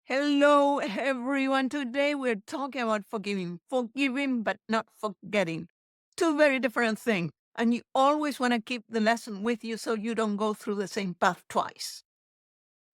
Hello, everyone. Today we're talking about forgiving, but not forgetting. Two very different things. And you always want to keep the lesson with you so you don't go through the same path twice.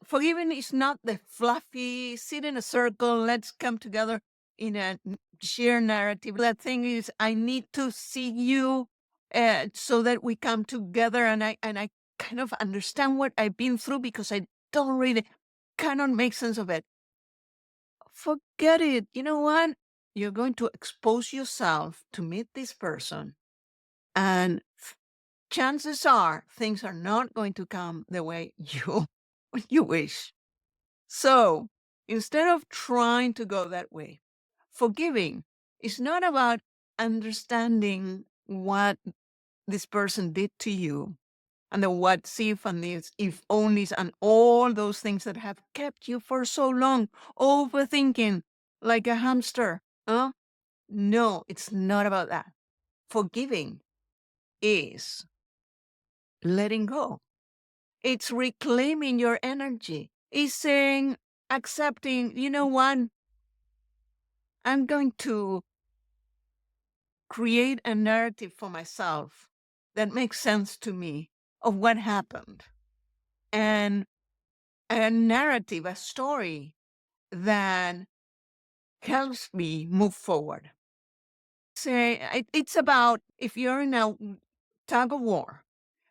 Forgiving is not the fluffy, sit in a circle, let's come together in a shared narrative. That thing is, I need to see you so that we come together and I kind of understand what I've been through because I don't really cannot make sense of it. Forget it. You know what? You're going to expose yourself to meet this person, and chances are things are not going to come the way you wish. So instead of trying to go that way, forgiving is not about understanding what this person did to you and the what if and these if onlys and all those things that have kept you for so long overthinking like a hamster. Huh? No, it's not about that. Forgiving is letting go. It's reclaiming your energy. It's saying, accepting, you know what? I'm going to create a narrative for myself that makes sense to me of what happened. And a narrative, a story that helps me move forward. Say it's about if you're in a tug of war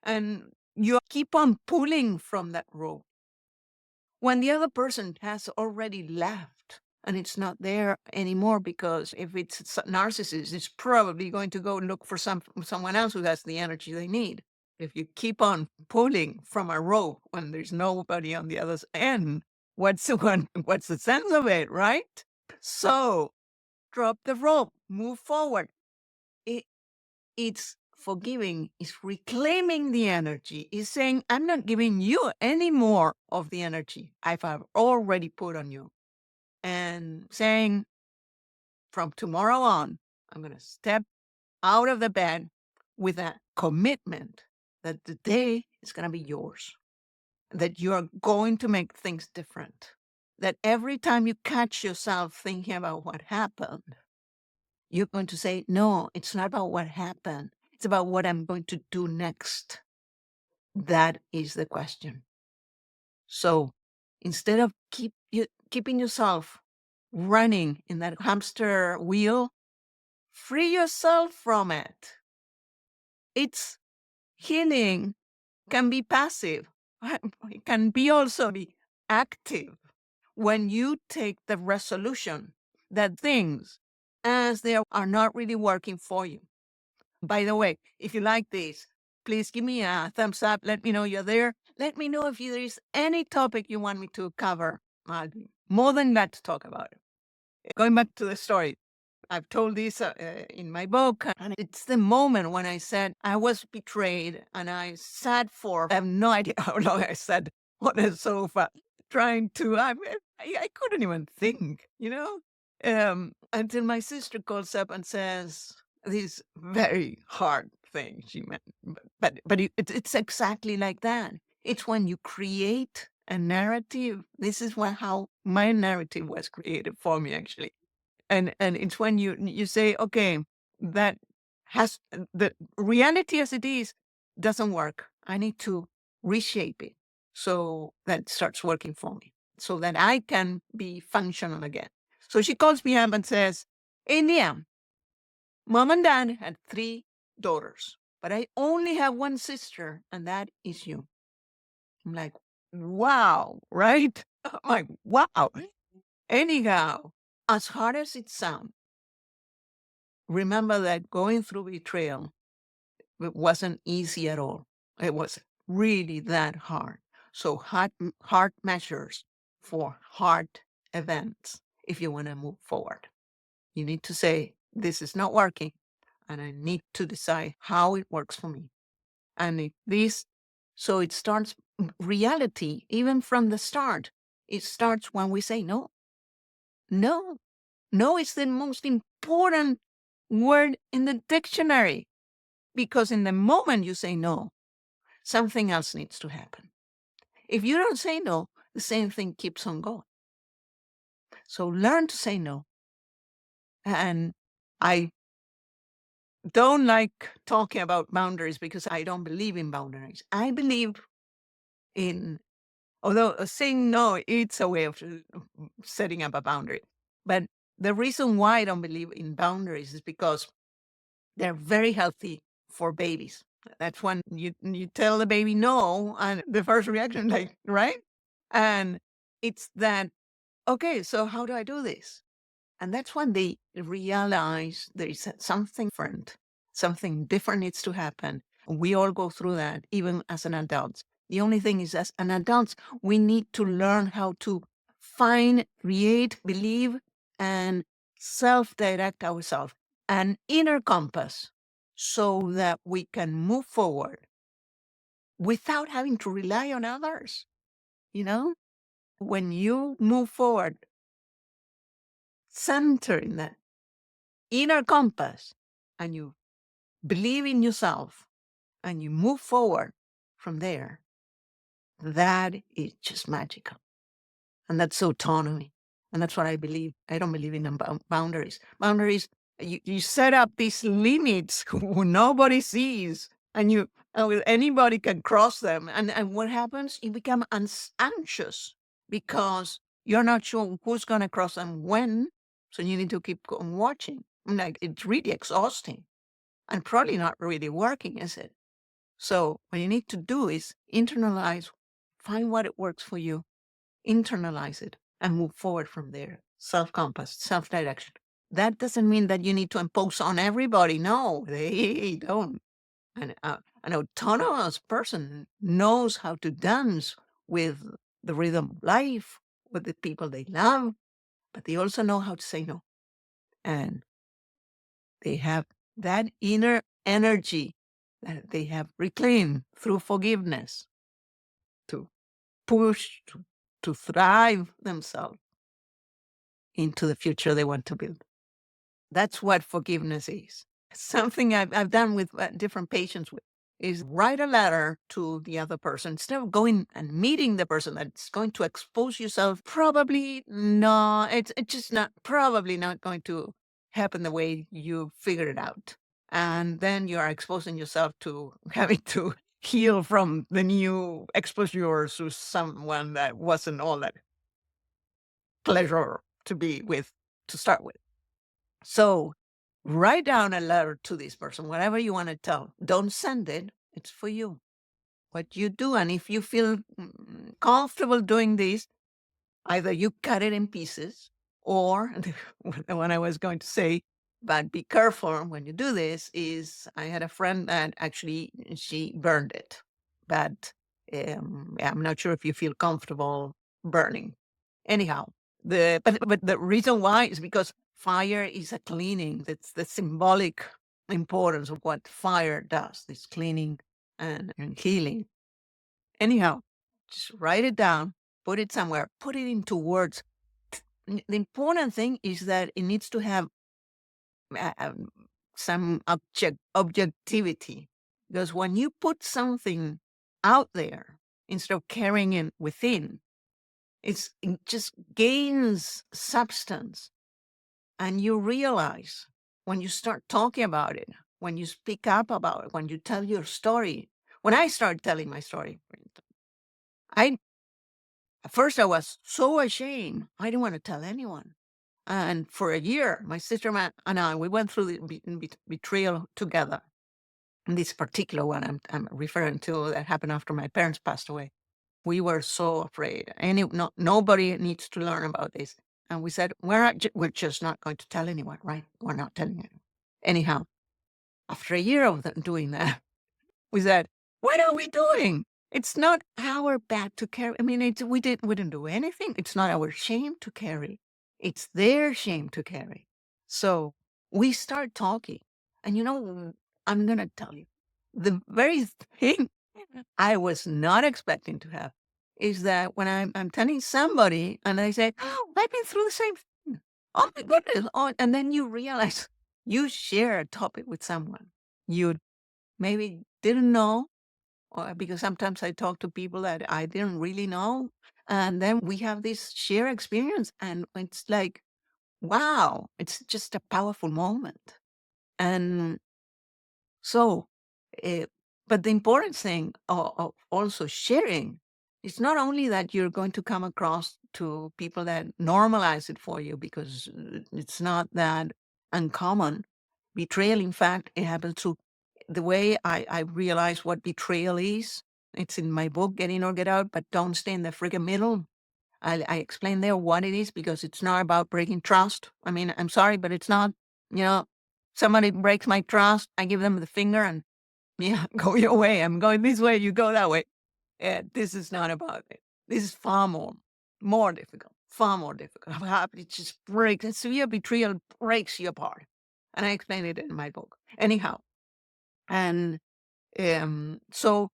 and you keep on pulling from that rope when the other person has already left and it's not there anymore because if it's a narcissist, it's probably going to go look for someone else who has the energy they need. If you keep on pulling from a rope when there's nobody on the other end, what's the sense of it, right? So drop the rope, move forward. It, it's forgiving, it's reclaiming the energy, is saying, I'm not giving you any more of the energy I've already put on you. And saying, from tomorrow on, I'm going to step out of the bed with a commitment that the day is going to be yours, that you're going to make things different. That every time you catch yourself thinking about what happened, you're going to say, no, it's not about what happened. It's about what I'm going to do next. That is the question. So instead of keeping yourself running in that hamster wheel, free yourself from it. It's healing can be passive. It can be also be active when you take the resolution that things as they are not really working for you. By the way, if you like this, please give me a thumbs up. Let me know you're there. Let me know if there is any topic you want me to cover. I'll be more than glad to talk about it. Going back to the story, I've told this in my book, and it's the moment when I said I was betrayed, and I sat for I have no idea how long I sat on a sofa trying to. I couldn't even think, until my sister calls up and says this very hard thing she meant, it's exactly like that. It's when you create a narrative. This is how my narrative was created for me, actually, and it's when you say, okay, that has the reality as it is doesn't work. I need to reshape it so that starts working for me, so that I can be functional again. So she calls me up and says, India, mom and dad had 3 daughters, but I only have one sister, and that is you. I'm like, wow, right? I'm like, wow. Anyhow, as hard as it sounds, remember that going through betrayal, it wasn't easy at all. It was really that hard. So hard measures for hard events if you want to move forward. You need to say, this is not working, and I need to decide how it works for me. And so it starts reality, even from the start. It starts when we say no. No, no is the most important word in the dictionary, because in the moment you say no, something else needs to happen. If you don't say no, the same thing keeps on going. So learn to say no. And I don't like talking about boundaries because I don't believe in boundaries. I believe in, although saying no, it's a way of setting up a boundary. But the reason why I don't believe in boundaries is because they're very healthy for babies. That's when you tell the baby no, and the first reaction, like, right? And it's that, okay, so how do I do this? And that's when they realize there is something different needs to happen. We all go through that, even as an adult. The only thing is, as an adult, we need to learn how to find, create, believe, and self direct ourselves, an inner compass, so that we can move forward without having to rely on others. You know, when you move forward, centering that inner compass, and you believe in yourself and you move forward from there, that is just magical. And that's autonomy. And that's what I believe. I don't believe in boundaries. Boundaries, you set up these limits who nobody sees, and anybody can cross them. And what happens? You become anxious because you're not sure who's going to cross them when. So you need to keep on watching. Like, it's really exhausting and probably not really working, is it? So what you need to do is internalize, find what it works for you, internalize it, and move forward from there. Self-compass, self-direction. That doesn't mean that you need to impose on everybody. No, they don't. An autonomous person knows how to dance with the rhythm of life, with the people they love, but they also know how to say no. And they have that inner energy that they have reclaimed through forgiveness to push, to thrive themselves into the future they want to build. That's what forgiveness is. Something I've done with different patients with is write a letter to the other person instead of going and meeting the person that's going to expose yourself. Probably no, it's just not, probably not going to happen the way you figured it out. And then you are exposing yourself to having to heal from the new exposure to someone that wasn't all that pleasure to be with to start with. So write down a letter to this person, whatever you want to tell. Don't send it. It's for you. What you do. And if you feel comfortable doing this, either you cut it in pieces, or the one I was going to say, but be careful when you do this, is I had a friend that actually she burned it. But I'm not sure if you feel comfortable burning. Anyhow, but the reason why is because fire is a cleaning. That's the symbolic importance of what fire does. This cleaning and healing. Anyhow, just write it down, put it somewhere, put it into words. The important thing is that it needs to have uh, um, some objectivity. Because when you put something out there instead of carrying it within, it just gains substance. And you realize when you start talking about it, when you speak up about it, when you tell your story. When I started telling my story, I at first I was so ashamed. I didn't want to tell anyone. And for a year, my sister and I, we went through the betrayal together. And this particular one I'm referring to that happened after my parents passed away. We were so afraid. Nobody needs to learn about this. And we said, we're just not going to tell anyone, right? We're not telling anyone. Anyhow, after a year of doing that, we said, what are we doing? It's not our bad to carry. I mean, we didn't do anything. It's not our shame to carry. It's their shame to carry. So we start talking. And I'm going to tell you, the very thing I was not expecting to have is that when I'm telling somebody and they say, oh, I've been through the same thing. Oh my goodness. Oh, and then you realize you share a topic with someone you maybe didn't know, or because sometimes I talk to people that I didn't really know. And then we have this shared experience, and it's like, wow, it's just a powerful moment. And so, uh, but the important thing of also sharing is not only that you're going to come across to people that normalize it for you, because it's not that uncommon. Betrayal, in fact, it happens to the way I realize what betrayal is. It's in my book, Get In or Get Out, but don't stay in the friggin' middle. I explain there what it is, because it's not about breaking trust. I mean, I'm sorry, but it's not, you know, somebody breaks my trust, I give them the finger and, yeah, go your way. I'm going this way, you go that way. This is not about it. This is far more difficult, far more difficult. How it just breaks, and severe betrayal breaks you apart. And I explain it in my book. Anyhow, and so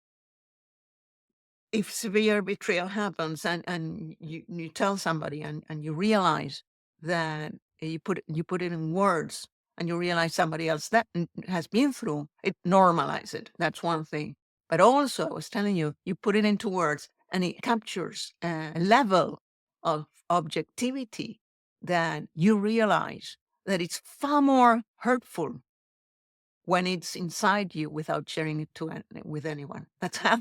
if severe betrayal happens, and you tell somebody, and you realize that you put it in words, and you realize somebody else that has been through it, normalize it. That's one thing. But also, I was telling you, you put it into words, and it captures a level of objectivity that you realize that it's far more hurtful when it's inside you without sharing it with anyone. That's how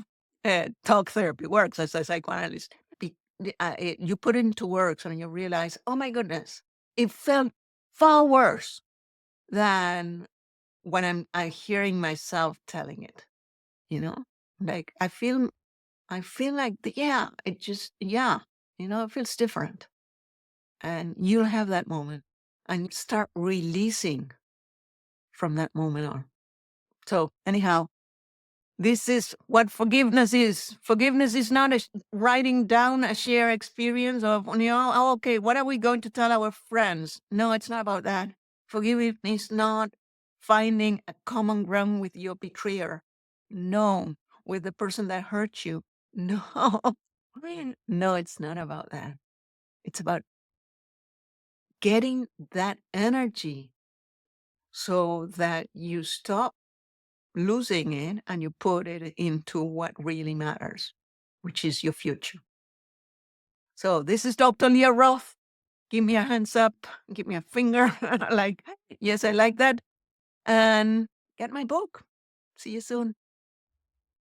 talk therapy works as a psychoanalyst. You put it into words, and you realize, oh my goodness, it felt far worse than when I'm hearing myself telling it. You know, like I feel like it just, it feels different, and you'll have that moment, and start releasing from that moment on. So anyhow, this is what forgiveness is. Forgiveness is not writing down a shared experience of, oh, okay, what are we going to tell our friends? No, it's not about that. Forgiveness is not finding a common ground with your betrayer. No, with the person that hurt you. No, no, it's not about that. It's about getting that energy so that you stop losing it, and you put it into what really matters, which is your future. So this is Dr. Leah Roth. Give me a hands up, give me a finger. Like, yes, I like that. And get my book. See you soon.